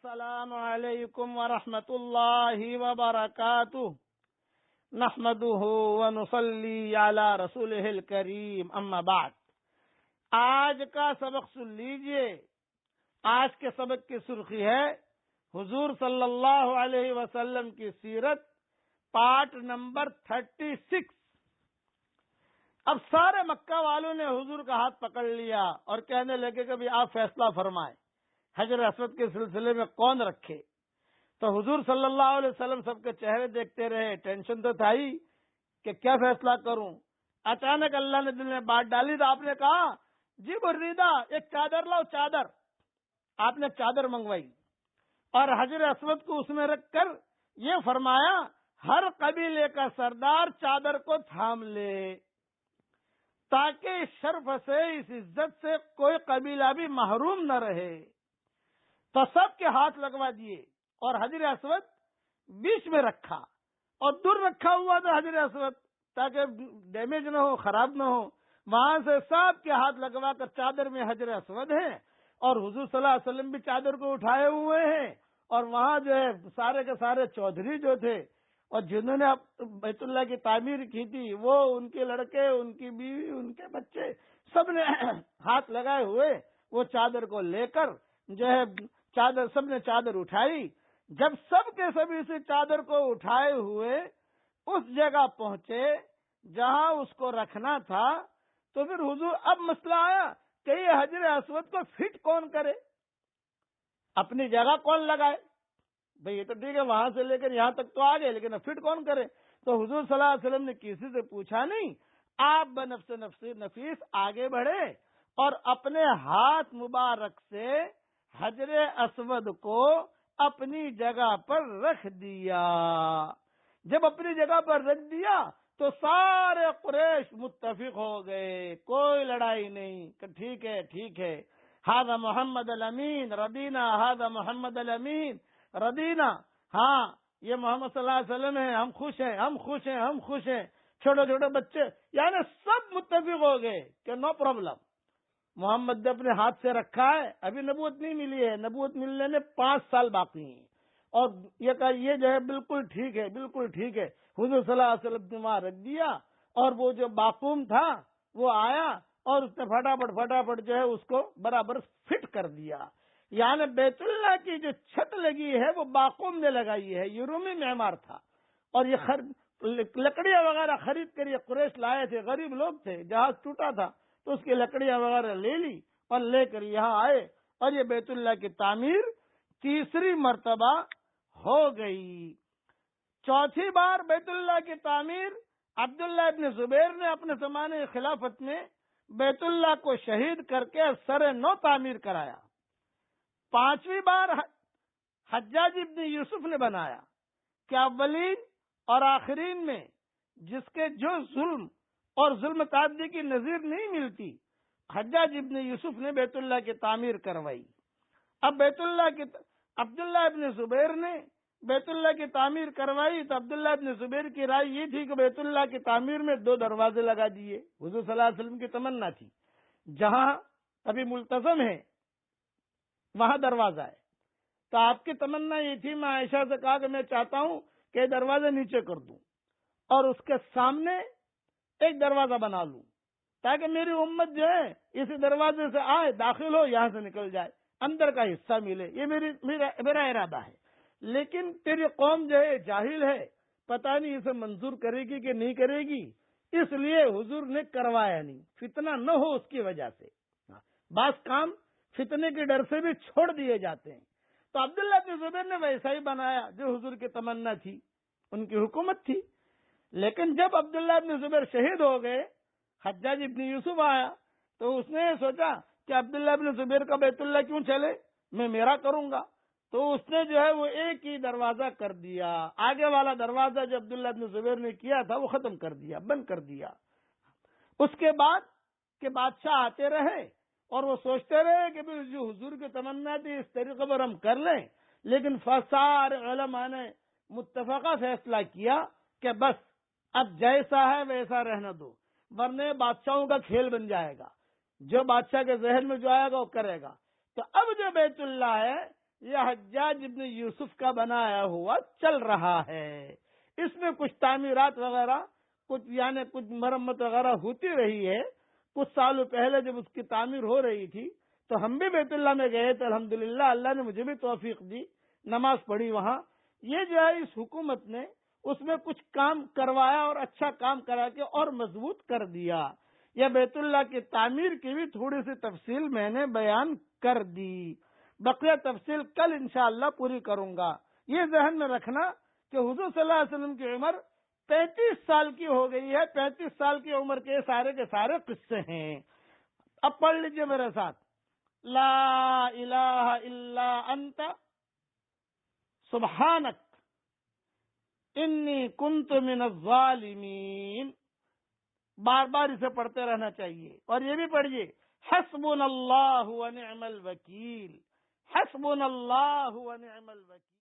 السلام علیکم ورحمۃ اللہ وبرکاتہ نحمده ونصلی علی رسولہ الکریم اما بعد۔ آج کا سبق سن لیجئے۔ آج کے سبق کی سرخی ہے حضور صلی اللہ علیہ وسلم کی سیرت، پارٹ نمبر 36۔ اب سارے مکہ والوں نے حضور کا ہاتھ پکڑ لیا اور کہنے لگے کہ آپ فیصلہ فرمائیں، حجر اسود کے سلسلے میں کون رکھے؟ تو حضور صلی اللہ علیہ وسلم سب کے چہرے دیکھتے رہے، ٹینشن تو تھا ہی کہ کیا فیصلہ کروں۔ اچانک اللہ نے دل میں بات ڈالی تو آپ نے کہا جی بریدہ ایک چادر لاؤ، چادر۔ آپ نے چادر منگوائی اور حجر اسود کو اس میں رکھ کر یہ فرمایا ہر قبیلے کا سردار چادر کو تھام لے، تاکہ اس شرف سے، اس عزت سے کوئی قبیلہ بھی محروم نہ رہے۔ تو سب کے ہاتھ لگوا دیے اور حجر اسود بیچ میں رکھا اور دور رکھا ہوا تھا حجر اسود تاکہ ڈیمیج نہ ہو، خراب نہ ہو۔ وہاں سے سب کے ہاتھ لگوا کر چادر میں حجر اسود ہے اور حضور صلی اللہ علیہ وسلم بھی چادر کو اٹھائے ہوئے ہیں، اور وہاں جو ہے سارے کے سارے چودھری جو تھے اور جنہوں نے بیت اللہ کی تعمیر کی تھی، وہ ان کے لڑکے، ان کی بیوی، ان کے بچے، سب نے ہاتھ لگائے ہوئے وہ چادر کو لے کر جو ہے سب نے چادر اٹھائی۔ جب سب کے سبھی سے چادر کو اٹھائے ہوئے اس جگہ پہنچے جہاں اس کو رکھنا تھا، تو پھر حضور اب مسئلہ آیا کہ یہ حجر اسود کو فٹ کون کرے، اپنی جگہ کون لگائے؟ بھئی یہ تو ٹھیک ہے وہاں سے لے کر یہاں تک تو آ گئے، لیکن اب فٹ کون کرے؟ تو حضور صلی اللہ علیہ وسلم نے کسی سے پوچھا نہیں، آپ بنفس نفیس آگے بڑھے اور اپنے ہاتھ مبارک سے حجر اسود کو اپنی جگہ پر رکھ دیا۔ جب اپنی جگہ پر رکھ دیا تو سارے قریش متفق ہو گئے، کوئی لڑائی نہیں کہ ٹھیک ہے ٹھیک ہے، ھذا محمد الامین رضینا، ھذا محمد الامین رضینا، ہاں یہ محمد صلی اللہ علیہ وسلم ہے، ہم خوش ہیں ہم خوش ہیں ہم خوش ہیں۔ چھوٹے چھوٹے بچے یعنی سب متفق ہو گئے کہ نو پرابلم، محمد نے اپنے ہاتھ سے رکھا ہے، ابھی نبوت نہیں ملی ہے، نبوت ملنے میں 5 سال باقی ہیں، اور یہ کہا یہ جو ہے بالکل ٹھیک ہے بالکل ٹھیک ہے۔ حضور صلی اللہ علیہ وسلم نے وہاں رکھ دیا اور وہ جو باقوم تھا وہ آیا اور اس نے فٹافٹ جو ہے اس کو برابر فٹ کر دیا۔ یعنی بیت اللہ کی جو چھت لگی ہے وہ باقوم نے لگائی ہے، یہ رومی معمار تھا، اور یہ لکڑیاں وغیرہ خرید کر یہ قریش لائے تھے، غریب لوگ تھے، جہاز ٹوٹا تھا تو اس کی لکڑیاں وغیرہ لے لی اور لے کر یہاں آئے، اور یہ بیت اللہ کی تعمیر تیسری مرتبہ ہو گئی۔ چوتھی بار بیت اللہ کی تعمیر عبداللہ ابن زبیر نے اپنے زمانے خلافت میں بیت اللہ کو شہید کر کے سر نو تعمیر کرایا۔ 5ویں بار حجاج ابن یوسف نے بنایا کہ اولین اور آخرین میں جس کے جو ظلم اور ظلم تعدی کی نظیر نہیں ملتی، حجاج ابن یوسف نے بیت اللہ کی تعمیر کروائی۔ اب عبداللہ ابن زبیر نے بیت اللہ کی تعمیر کروائی تو عبداللہ ابن زبیر کی رائے یہ تھی کہ بیت اللہ کی تعمیر میں 2 دروازے لگا دیے۔ حضور صلی اللہ علیہ وسلم کی تمنا تھی جہاں ابھی ملتزم ہے وہاں دروازہ ہے، تو آپ کی تمنا یہ تھی، میں عائشہ سے کہا کہ میں چاہتا ہوں کہ دروازے نیچے کر دوں اور اس کے سامنے ایک دروازہ بنا لوں تاکہ میری امت جو ہے اسی دروازے سے آئے، داخل ہو، یہاں سے نکل جائے، اندر کا حصہ ملے، یہ میرا ارادہ ہے۔ لیکن تیری قوم جو ہے جاہل ہے، پتہ نہیں اسے منظور کرے گی کہ نہیں کرے گی، اس لیے حضور نے کروایا نہیں، فتنہ نہ ہو اس کی وجہ سے۔ بعض کام فتنے کے ڈر سے بھی چھوڑ دیے جاتے ہیں، تو عبداللہ بن زبیر نے ویسا ہی بنایا جو حضور کی تمنا تھی، ان کی حکومت تھی۔ لیکن جب عبداللہ ابن زبیر شہید ہو گئے، حجاج ابن یوسف آیا تو اس نے سوچا کہ عبداللہ ابن زبیر کا بیت اللہ کیوں چلے، میں میرا کروں گا، تو اس نے جو ہے وہ ایک ہی دروازہ کر دیا، آگے والا دروازہ جو عبداللہ ابن زبیر نے کیا تھا وہ ختم کر دیا، بند کر دیا۔ اس کے بعد کہ بادشاہ آتے رہے اور وہ سوچتے رہے کہ جو حضور کی تمنا تھی اس طریقے پر ہم کر لیں، لیکن سارے علماء نے متفقہ فیصلہ کیا کہ بس اب جیسا ہے ویسا رہنا دو، ورنہ بادشاہوں کا کھیل بن جائے گا، جو بادشاہ کے ذہن میں جو آئے گا وہ کرے گا۔ تو اب جو بیت اللہ ہے یہ حجاج ابن یوسف کا بنایا ہوا چل رہا ہے، اس میں کچھ تعمیرات وغیرہ کچھ مرمت وغیرہ ہوتی رہی ہے۔ کچھ سالوں پہلے جب اس کی تعمیر ہو رہی تھی تو ہم بھی بیت اللہ میں گئے تھے، الحمدللہ اللہ نے مجھے بھی توفیق دی، نماز پڑھی وہاں۔ یہ جو ہے اس حکومت نے اس میں کچھ کام کروایا اور اچھا کام کرا کے اور مضبوط کر دیا۔ یہ بیت اللہ کی تعمیر کی بھی تھوڑی سی تفصیل میں نے بیان کر دی، بقیہ تفصیل کل انشاءاللہ پوری کروں گا۔ یہ ذہن میں رکھنا کہ حضور صلی اللہ علیہ وسلم کی عمر 35 سال کی ہو گئی ہے، 35 سال کی عمر کے سارے قصے ہیں۔ اب پڑھ لیجئے میرے ساتھ، لا الہ الا انت سبحانک انی کنت من الظالمین۔ بار بار اسے پڑھتے رہنا چاہیے، اور یہ بھی پڑھیے حسبنا اللہ ونعم الوکیل، حسبنا اللہ ونعم الوکیل۔